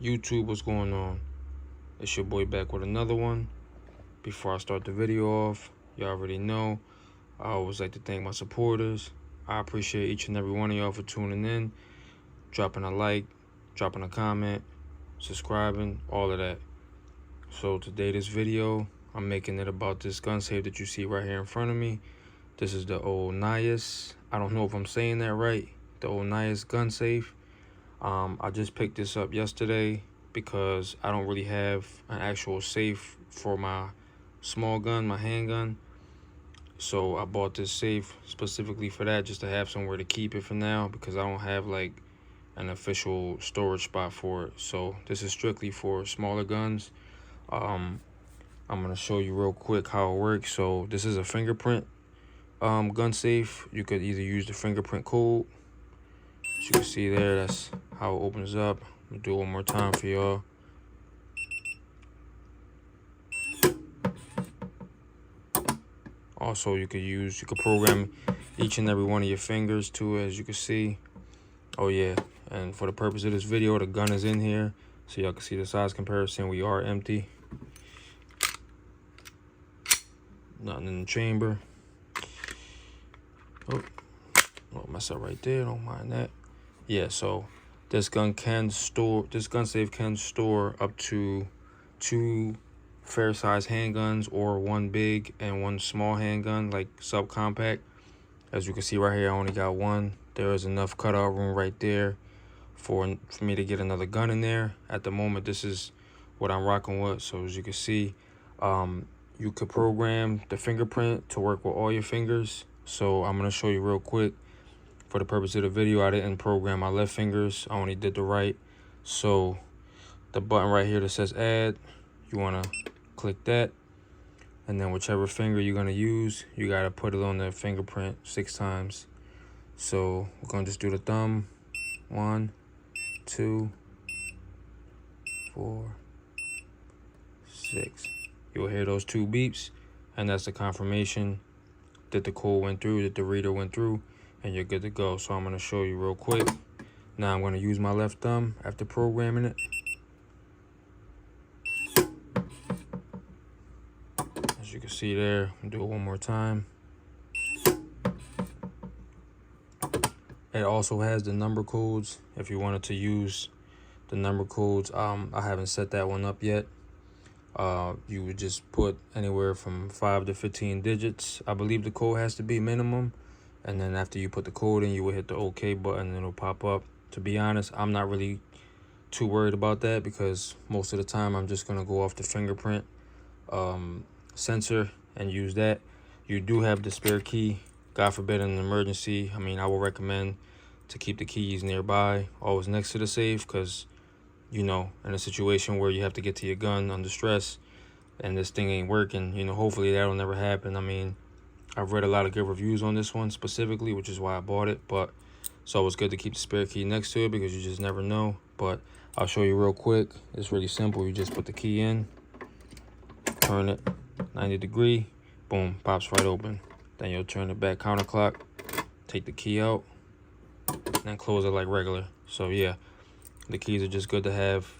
YouTube, what's going on? It's your boy back with another one. Before I start the video off, y'all already know I always like to thank my supporters. I appreciate each and every one of y'all for tuning in, dropping a like, dropping a comment, subscribing, all of that. So today, this video, I'm making it about this gun safe that you see right here in front of me. This is the Onnais. I don't know if I'm saying that right. The Onnais gun safe. I just picked this up yesterday because I don't really have an actual safe for my small gun, my handgun. So I bought this safe specifically for that, just to have somewhere to keep it for now, because I don't have like an official storage spot for it. So this is strictly for smaller guns. I'm gonna show you real quick how it works. So this is a fingerprint gun safe. You could either use the fingerprint code. As you can see there, that's how it opens up. I'm gonna do it one more time for y'all. Also, you could program each and every one of your fingers to it, as you can see. Oh yeah, and for the purpose of this video, the gun is in here, so y'all can see the size comparison. We are empty. Nothing in the chamber. Oh, mess up right there, don't mind that. Yeah, so this gun safe can store up to 2 fair size handguns, or 1 big and 1 small handgun, like subcompact. As you can see right here, I only got 1. There is enough cutout room right there for me to get another gun in there. At the moment, this is what I'm rocking with. So as you can see, you could program the fingerprint to work with all your fingers. So I'm gonna show you real quick. For the purpose of the video, I didn't program my left fingers, I only did the right. So the button right here that says add, you want to click that, and then whichever finger you're going to use, you got to put it on the fingerprint 6 times. So we're going to just do the thumb. 1, 2, 4, 6. You'll hear those 2 beeps, and that's the confirmation that the code went through, that the reader went through, and you're good to go. So I'm going to show you real quick. Now I'm going to use my left thumb after programming it. As you can see there, I'll do it one more time. It also has the number codes if you wanted to use the number codes. I haven't set that one up yet. You would just put anywhere from 5 to 15 digits. I believe the code has to be minimum. And then after you put the code in, you will hit the OK button and it'll pop up. To be honest, I'm not really too worried about that, because most of the time I'm just going to go off the fingerprint sensor and use that. You do have the spare key. God forbid in an emergency, I mean, I will recommend to keep the keys nearby, always next to the safe, because, you know, in a situation where you have to get to your gun under stress and this thing ain't working, you know, hopefully that'll never happen. I mean, I've read a lot of good reviews on this one specifically, which is why I bought it. But it's always good to keep the spare key next to it, because you just never know. But I'll show you real quick. It's really simple. You just put the key in, turn it 90 degree, boom, pops right open. Then you'll turn it back counterclock, take the key out, and then close it like regular. So yeah, the keys are just good to have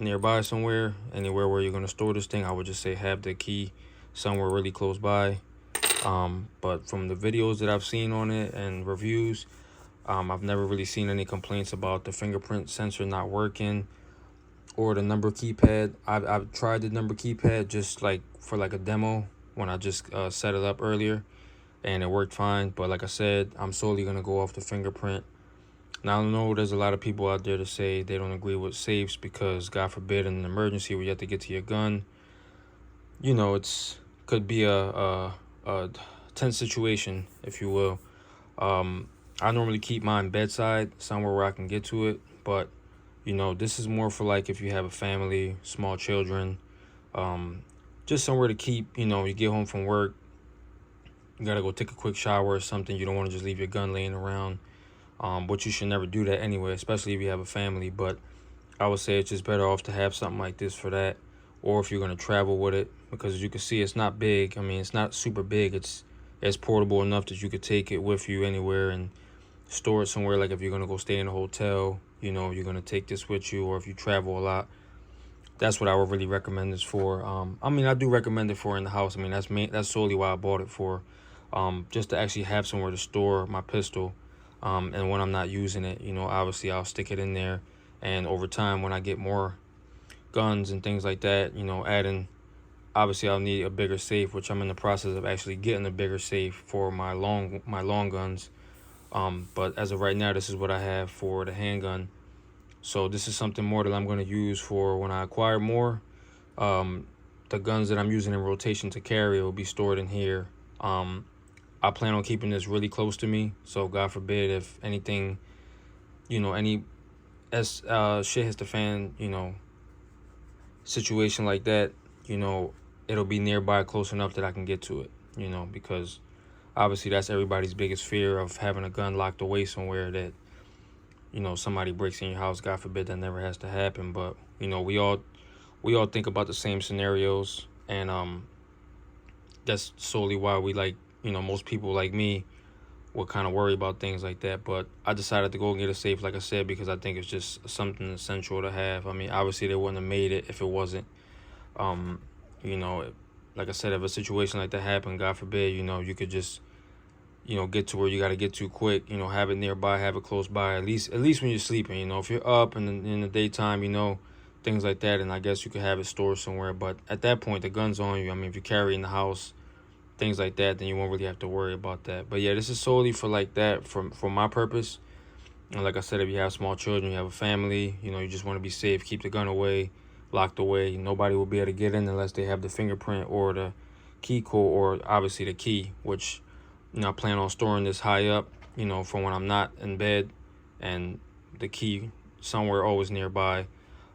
nearby somewhere. Anywhere where you're going to store this thing, I would just say have the key somewhere really close by. But from the videos that I've seen on it and reviews, I've never really seen any complaints about the fingerprint sensor not working or the number keypad. I've tried the number keypad just like for like a demo when I just set it up earlier, and it worked fine. But like I said, I'm solely going to go off the fingerprint. Now, I know there's a lot of people out there to say they don't agree with safes because, God forbid, in an emergency where you have to get to your gun, you know, could be a tense situation, if you will. I normally keep mine bedside, somewhere where I can get to it. But, you know, this is more for like if you have a family, small children, just somewhere to keep. You know, you get home from work, you got to go take a quick shower or something. You don't want to just leave your gun laying around. But you should never do that anyway, especially if you have a family. But I would say it's just better off to have something like this for that, or if you're going to travel with it, because as you can see, it's not big. I mean, it's not super big. It's portable enough that you could take it with you anywhere and store it somewhere, like if you're gonna go stay in a hotel, you know, you're gonna take this with you, or if you travel a lot, that's what I would really recommend this for. I mean, I do recommend it for in the house. I mean, that's solely why I bought it for, just to actually have somewhere to store my pistol. And when I'm not using it, you know, obviously I'll stick it in there. And over time, when I get more guns and things like that, you know, obviously I'll need a bigger safe, which I'm in the process of actually getting a bigger safe for my long guns. But as of right now, this is what I have for the handgun. So this is something more that I'm going to use for when I acquire more. The guns that I'm using in rotation to carry will be stored in here. I plan on keeping this really close to me, so God forbid if anything, you know, shit hits the fan, you know, situation like that, you know, it'll be nearby close enough that I can get to it, you know, because obviously that's everybody's biggest fear, of having a gun locked away somewhere that, you know, somebody breaks in your house. God forbid that never has to happen, but you know, we all think about the same scenarios, and that's solely why we, like, you know, most people like me would kind of worry about things like that. But I decided to go and get a safe, like I said, because I think it's just something essential to have. I mean, obviously they wouldn't have made it if it wasn't. You know, like I said, if a situation like that happened, God forbid, you know, you could just, you know, get to where you got to get to quick, you know, have it nearby, have it close by, at least when you're sleeping. You know, if you're up and in the daytime, you know, things like that, and I guess you could have it stored somewhere. But at that point, the gun's on you. I mean, if you carry in the house, things like that, then you won't really have to worry about that. But yeah, this is solely for like that, for my purpose. And like I said, if you have small children, you have a family, you know, you just want to be safe, keep the gun away, locked away. Nobody will be able to get in unless they have the fingerprint or the key code, or obviously the key, which, you know, I plan on storing this high up, you know, for when I'm not in bed, and the key somewhere always nearby.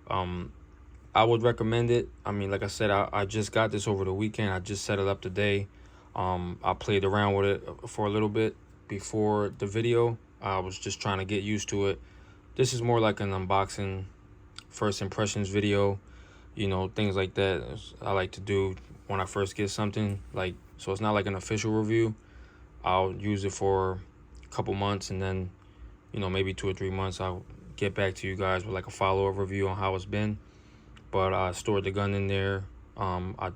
I would recommend it. I mean, like I said, I just got this over the weekend. I just set it up today. I played around with it for a little bit before the video. I was just trying to get used to it. This is more like an unboxing, first impressions video, you know, things like that I like to do when I first get something. Like, so it's not like an official review. I'll use it for a couple months, and then, you know, maybe 2 or 3 months, I'll get back to you guys with like a follow-up review on how it's been. But I stored the gun in there. I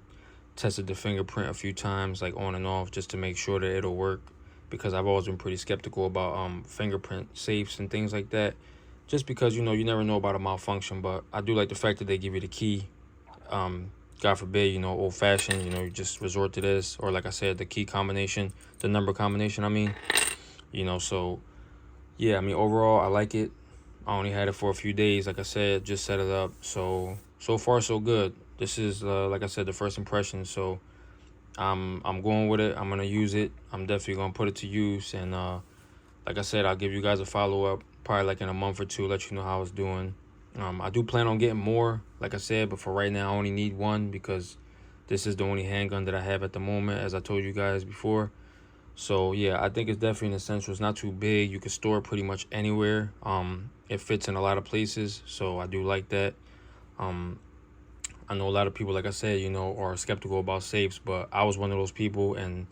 tested the fingerprint a few times, like on and off, just to make sure that it'll work, because I've always been pretty skeptical about fingerprint safes and things like that, just because, you know, you never know about a malfunction. But I do like the fact that they give you the key. God forbid, you know, old-fashioned, you know, you just resort to this, or like I said, the key combination, the number combination, I mean, you know. So yeah, I mean, overall I like it. I only had it for a few days, like I said, just set it up. So far so good. This is like I said, the first impression. So I'm going with it. I'm gonna use it. I'm definitely gonna put it to use, and like I said, I'll give you guys a follow-up probably like in a month or two, let you know how it's doing. I do plan on getting more, like I said, but for right now I only need one, because this is the only handgun that I have at the moment, as I told you guys before. So yeah, I think it's definitely an essential. It's not too big. You can store it pretty much anywhere. It fits in a lot of places, so I do like that. I know a lot of people, like I said, you know, are skeptical about safes, but I was one of those people, and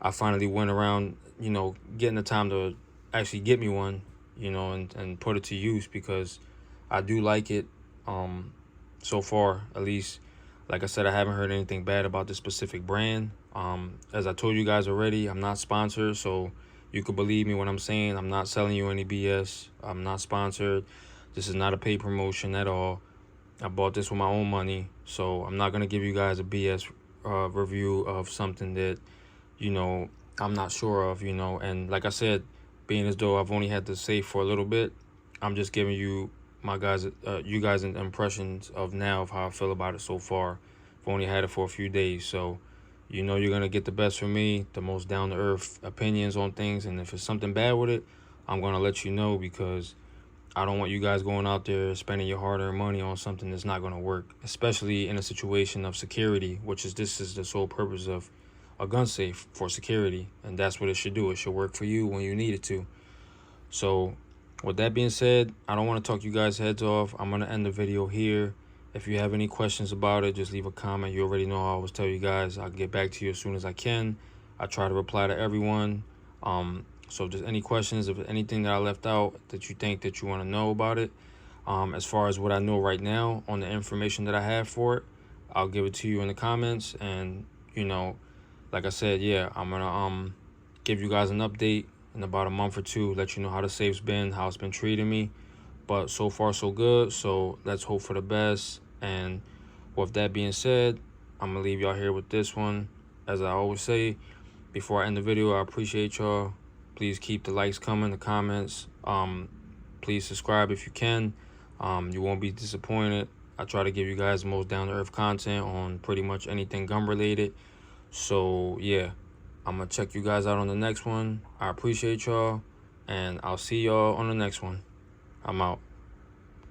I finally went around, you know, getting the time to actually get me one, you know, and put it to use, because I do like it. So far, at least. Like I said, I haven't heard anything bad about this specific brand. As I told you guys already, I'm not sponsored, so you could believe me when I'm saying I'm not selling you any BS. I'm not sponsored. This is not a paid promotion at all. I bought this with my own money, so I'm not going to give you guys a BS review of something that, you know, I'm not sure of, you know. And like I said, being as though I've only had the safe for a little bit, I'm just giving you you guys' impressions of now of how I feel about it so far. I've only had it for a few days, so you know you're gonna get the best from me, the most down-to-earth opinions on things. And if it's something bad with it, I'm gonna let you know, because I don't want you guys going out there spending your hard-earned money on something that's not gonna work, especially in a situation of security, this is the sole purpose of a gun safe, for security, and that's what it should do. It should work for you when you need it to. So with that being said, I don't want to talk you guys' heads off. I'm going to end the video here. If you have any questions about it, just leave a comment. You already know I always tell you guys I'll get back to you as soon as I can. I try to reply to everyone. So if there's any questions, if anything that I left out that you think that you want to know about it, as far as what I know right now on the information that I have for it, I'll give it to you in the comments. And like I said, yeah, I'm gonna give you guys an update in about a month or two, let you know how the safe's been, how it's been treating me. But so far so good, so let's hope for the best. And with that being said, I'm gonna leave y'all here with this one. As I always say before I end the video, I appreciate y'all. Please keep the likes coming, the comments. Please subscribe if you can. You won't be disappointed. I try to give you guys the most down-to-earth content on pretty much anything gun related. So yeah, I'm gonna check you guys out on the next one. I appreciate y'all, and I'll see y'all on the next one. I'm out.